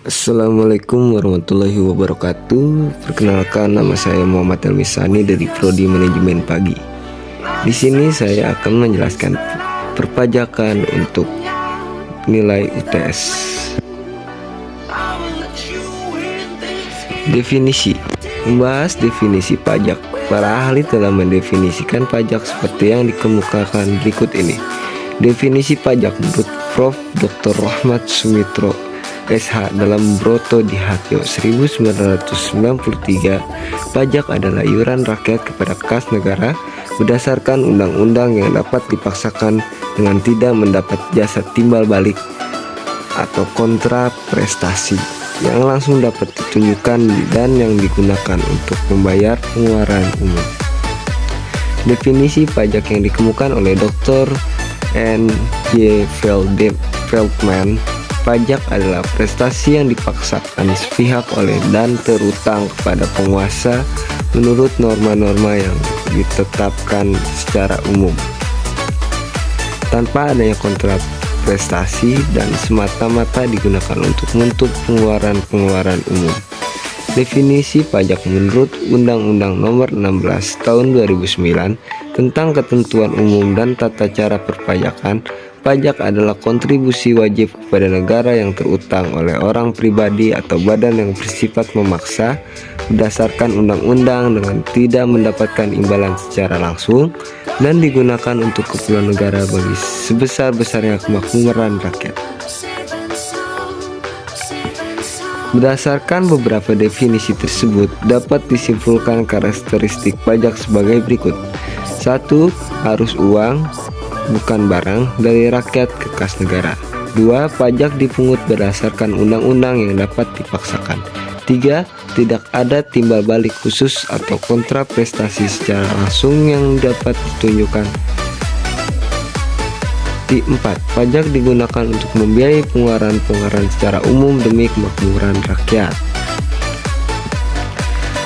Assalamualaikum warahmatullahi wabarakatuh. Perkenalkan, nama saya Muhammad Elmisani dari Prodi Manajemen Pagi. Di sini saya akan menjelaskan perpajakan untuk nilai UTS. Definisi. Membahas definisi pajak. Para ahli telah mendefinisikan pajak seperti yang dikemukakan berikut ini. Definisi pajak menurut Prof. Dr. Rahmat Sumitro SH dalam Broto di Hatyo 1993, pajak adalah iuran rakyat kepada kas negara berdasarkan undang-undang yang dapat dipaksakan dengan tidak mendapat jasa timbal balik atau kontra prestasi yang langsung dapat ditunjukkan dan yang digunakan untuk membayar pengeluaran umum. Definisi pajak yang dikemukakan oleh Dr. N.J. Feldman, pajak adalah prestasi yang dipaksakan sepihak oleh dan terutang kepada penguasa menurut norma-norma yang ditetapkan secara umum, tanpa adanya kontra prestasi dan semata-mata digunakan untuk menutup pengeluaran umum. Definisi pajak menurut Undang-Undang Nomor 16 Tahun 2009 tentang Ketentuan Umum dan Tata Cara Perpajakan. Pajak adalah kontribusi wajib kepada negara yang terutang oleh orang pribadi atau badan yang bersifat memaksa berdasarkan undang-undang dengan tidak mendapatkan imbalan secara langsung dan digunakan untuk keperluan negara bagi sebesar-besarnya kemakmuran rakyat. Berdasarkan beberapa definisi tersebut, dapat disimpulkan karakteristik pajak sebagai berikut. 1. Arus uang, bukan barang, dari rakyat ke kas negara. 2. Pajak dipungut berdasarkan undang-undang yang dapat dipaksakan. 3. Tidak ada timbal balik khusus atau kontra prestasi secara langsung yang dapat ditunjukkan. 4. Pajak digunakan untuk membiayai pengeluaran secara umum demi kemakmuran rakyat.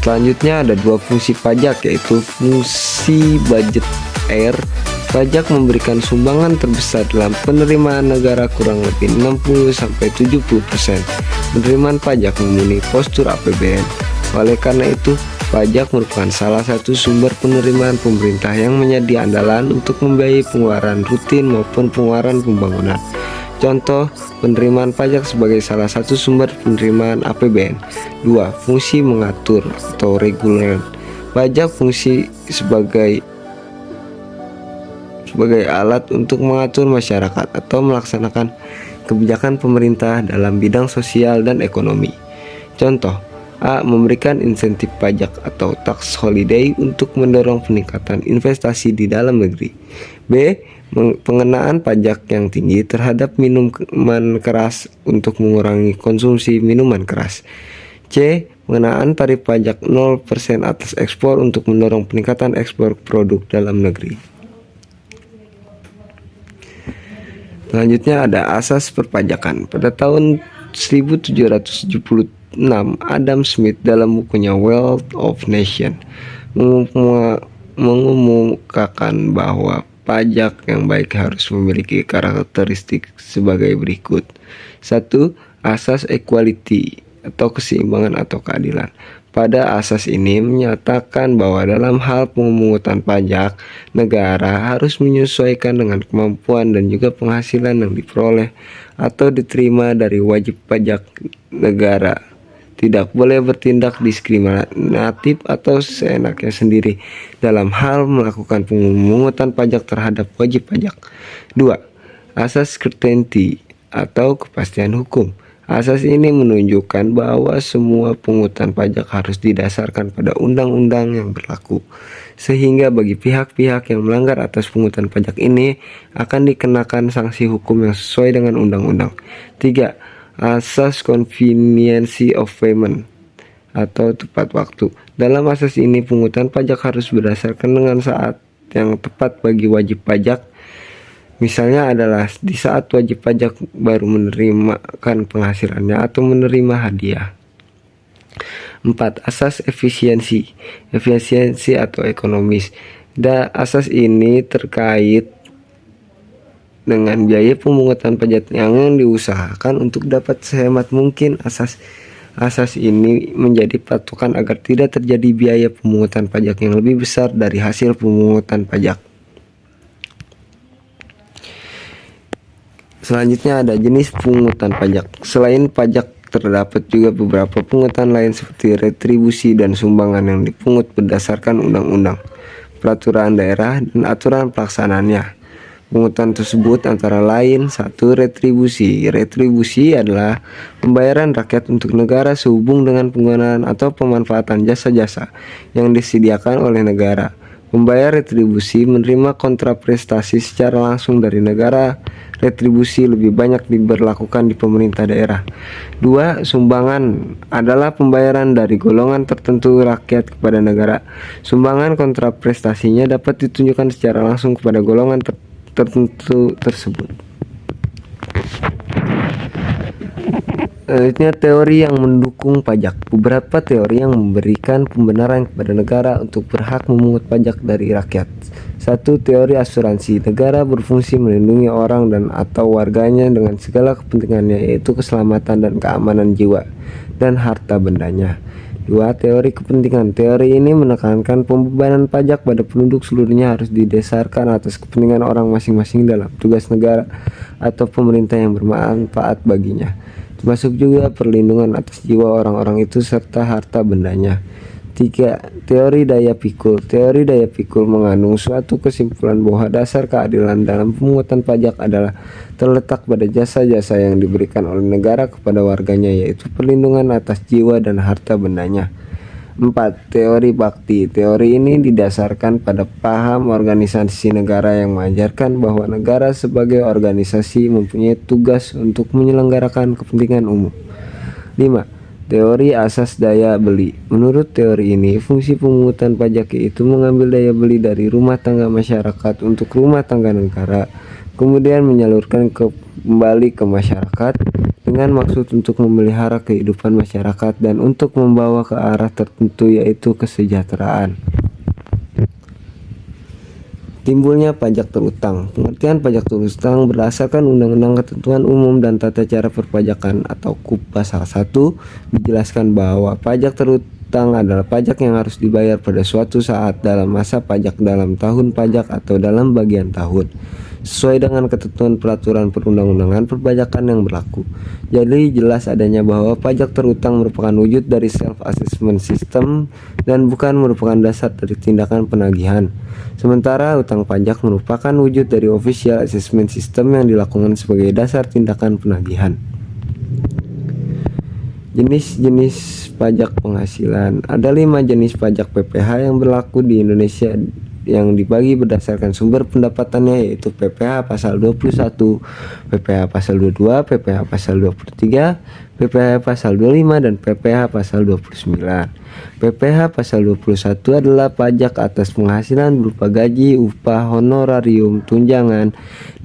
Selanjutnya ada dua fungsi pajak, yaitu fungsi budget air. Pajak memberikan sumbangan terbesar dalam penerimaan negara, kurang lebih 60-70% penerimaan pajak memenuhi postur APBN. Oleh karena itu, pajak merupakan salah satu sumber penerimaan pemerintah yang menjadi andalan untuk membiayai pengeluaran rutin maupun pengeluaran pembangunan. Contoh, penerimaan pajak sebagai salah satu sumber penerimaan APBN. 2. Fungsi mengatur atau reguler. Pajak fungsi sebagai alat untuk mengatur masyarakat atau melaksanakan kebijakan pemerintah dalam bidang sosial dan ekonomi. Contoh, A. Memberikan insentif pajak atau tax holiday untuk mendorong peningkatan investasi di dalam negeri. B. Pengenaan pajak yang tinggi terhadap minuman keras untuk mengurangi konsumsi minuman keras. C. Pengenaan tarif pajak 0% atas ekspor untuk mendorong peningkatan ekspor produk dalam negeri. Selanjutnya ada asas perpajakan. Pada tahun 1776, Adam Smith dalam bukunya Wealth of Nations mengumumkan bahwa pajak yang baik harus memiliki karakteristik sebagai berikut. 1. Asas equality atau keseimbangan atau keadilan. Pada asas ini menyatakan bahwa dalam hal pemungutan pajak, negara harus menyesuaikan dengan kemampuan dan juga penghasilan yang diperoleh atau diterima dari wajib pajak negara. Tidak boleh bertindak diskriminatif atau seenaknya sendiri dalam hal melakukan pemungutan pajak terhadap wajib pajak. 2. Asas certainty atau kepastian hukum. Asas ini menunjukkan bahwa semua pungutan pajak harus didasarkan pada undang-undang yang berlaku, sehingga bagi pihak-pihak yang melanggar atas pungutan pajak ini akan dikenakan sanksi hukum yang sesuai dengan undang-undang. 3. Asas conveniency of payment atau tepat waktu. Dalam asas ini, pungutan pajak harus berdasarkan dengan saat yang tepat bagi wajib pajak. Misalnya adalah di saat wajib pajak baru menerimakan penghasilannya atau menerima hadiah. 4. Asas efisiensi atau ekonomis. Asas ini terkait dengan biaya pemungutan pajak yang diusahakan untuk dapat sehemat mungkin. Asas ini menjadi patokan agar tidak terjadi biaya pemungutan pajak yang lebih besar dari hasil pemungutan pajak. Selanjutnya ada jenis pungutan pajak. Selain pajak, terdapat juga beberapa pungutan lain seperti retribusi dan sumbangan yang dipungut berdasarkan undang-undang, peraturan daerah, dan aturan pelaksanaannya. Pungutan tersebut antara lain: 1. Retribusi. Retribusi adalah pembayaran rakyat untuk negara sehubung dengan penggunaan atau pemanfaatan jasa-jasa yang disediakan oleh negara. Pembayar retribusi menerima kontraprestasi secara langsung dari negara. Retribusi lebih banyak diberlakukan di pemerintah daerah. 2. Sumbangan adalah pembayaran dari golongan tertentu rakyat kepada negara. Sumbangan kontraprestasinya dapat ditunjukkan secara langsung kepada golongan tertentu tersebut. Selanjutnya, teori yang mendukung pajak. Beberapa teori yang memberikan pembenaran kepada negara untuk berhak memungut pajak dari rakyat. 1. Teori asuransi. Negara berfungsi melindungi orang dan atau warganya dengan segala kepentingannya, yaitu keselamatan dan keamanan jiwa dan harta bendanya. 2. Teori kepentingan. Teori ini menekankan pembebanan pajak pada penduduk seluruhnya harus didasarkan atas kepentingan orang masing-masing dalam tugas negara atau pemerintah yang bermanfaat baginya, termasuk juga perlindungan atas jiwa orang-orang itu serta harta bendanya. 3. Teori daya pikul. Teori daya pikul mengandung suatu kesimpulan bahwa dasar keadilan dalam pemungutan pajak adalah terletak pada jasa-jasa yang diberikan oleh negara kepada warganya, yaitu perlindungan atas jiwa dan harta bendanya. 4. Teori bakti. Teori ini didasarkan pada paham organisasi negara yang mengajarkan bahwa negara sebagai organisasi mempunyai tugas untuk menyelenggarakan kepentingan umum. 5. Teori asas daya beli. Menurut teori ini, fungsi pemungutan pajak yaitu mengambil daya beli dari rumah tangga masyarakat untuk rumah tangga negara, kemudian menyalurkan kembali ke masyarakat dengan maksud untuk memelihara kehidupan masyarakat dan untuk membawa ke arah tertentu, yaitu kesejahteraan. Timbulnya pajak terutang. Pengertian pajak terutang berdasarkan Undang-Undang Ketentuan Umum dan Tata Cara Perpajakan atau KUP Pasal 1 dijelaskan bahwa pajak terutang adalah pajak yang harus dibayar pada suatu saat dalam masa pajak, dalam tahun pajak, atau dalam bagian tahun, sesuai dengan ketentuan peraturan perundang-undangan perpajakan yang berlaku. Jadi jelas adanya bahwa pajak terutang merupakan wujud dari self-assessment system dan bukan merupakan dasar dari tindakan penagihan. Sementara utang pajak merupakan wujud dari official assessment system yang dilakukan sebagai dasar tindakan penagihan. Jenis-jenis pajak penghasilan. Ada 5 jenis pajak PPh yang berlaku di Indonesia yang dibagi berdasarkan sumber pendapatannya, yaitu PPh pasal 21, PPh pasal 22, PPh pasal 23, PPh pasal 25, dan PPh pasal 29. PPh pasal 21 adalah pajak atas penghasilan berupa gaji, upah, honorarium, tunjangan,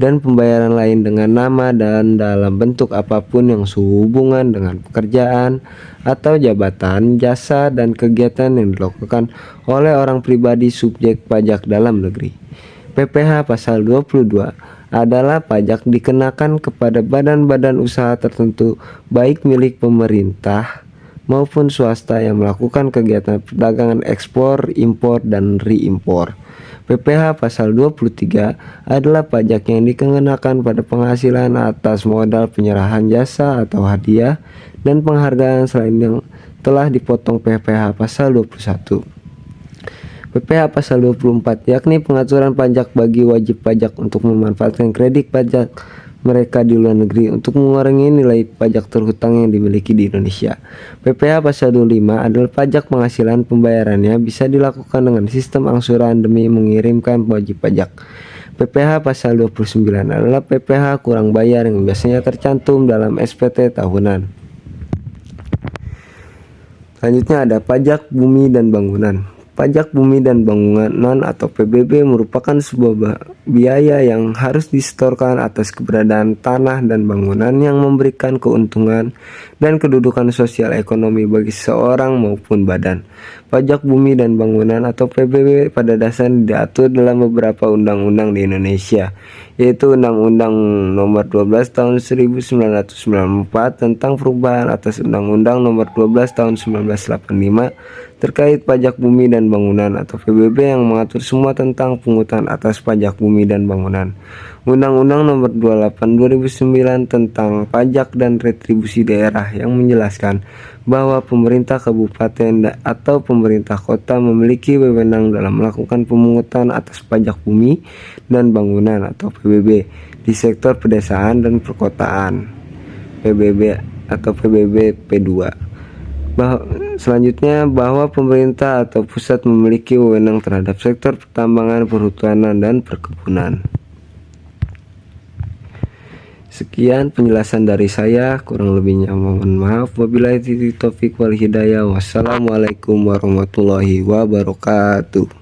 dan pembayaran lain dengan nama dan dalam bentuk apapun yang sehubungan dengan pekerjaan atau jabatan, jasa, dan kegiatan yang dilakukan oleh orang pribadi subjek pajak dalam negeri. PPh pasal 22 adalah pajak dikenakan kepada badan-badan usaha tertentu, baik milik pemerintah maupun swasta yang melakukan kegiatan perdagangan ekspor, impor, dan reimpor. PPh pasal 23 adalah pajak yang dikenakan pada penghasilan atas modal penyerahan jasa atau hadiah dan penghargaan selain yang telah dipotong PPh pasal 21. PPh pasal 24 yakni pengaturan pajak bagi wajib pajak untuk memanfaatkan kredit pajak mereka di luar negeri untuk mengurangi nilai pajak terhutang yang dimiliki di Indonesia. PPh pasal 25 adalah pajak penghasilan, pembayarannya bisa dilakukan dengan sistem angsuran demi mengirimkan wajib pajak. PPh pasal 29 adalah PPh kurang bayar yang biasanya tercantum dalam SPT tahunan. Selanjutnya ada pajak bumi dan bangunan. Pajak bumi dan bangunan atau PBB merupakan sebuah biaya yang harus disetorkan atas keberadaan tanah dan bangunan yang memberikan keuntungan dan kedudukan sosial ekonomi bagi seorang maupun badan. Pajak bumi dan bangunan atau PBB pada dasarnya diatur dalam beberapa undang-undang di Indonesia yaitu Undang-Undang Nomor 12 Tahun 1994 tentang perubahan atas Undang-Undang Nomor 12 Tahun 1985 terkait pajak bumi dan bangunan atau PBB yang mengatur semua tentang pungutan atas pajak bumi dan bangunan. Undang-Undang Nomor 28 2009 tentang pajak dan retribusi daerah yang menjelaskan bahwa pemerintah kabupaten atau pemerintah kota memiliki wewenang dalam melakukan pemungutan atas pajak bumi dan bangunan atau PBB di sektor pedesaan dan perkotaan PBB atau PBB P2. Selanjutnya bahwa pemerintah atau pusat memiliki wewenang terhadap sektor pertambangan, perhutanan, dan perkebunan. Sekian penjelasan dari saya, kurang lebihnya mohon maaf. Wabillahi taufiq wal hidayah. Wassalamualaikum warahmatullahi wabarakatuh.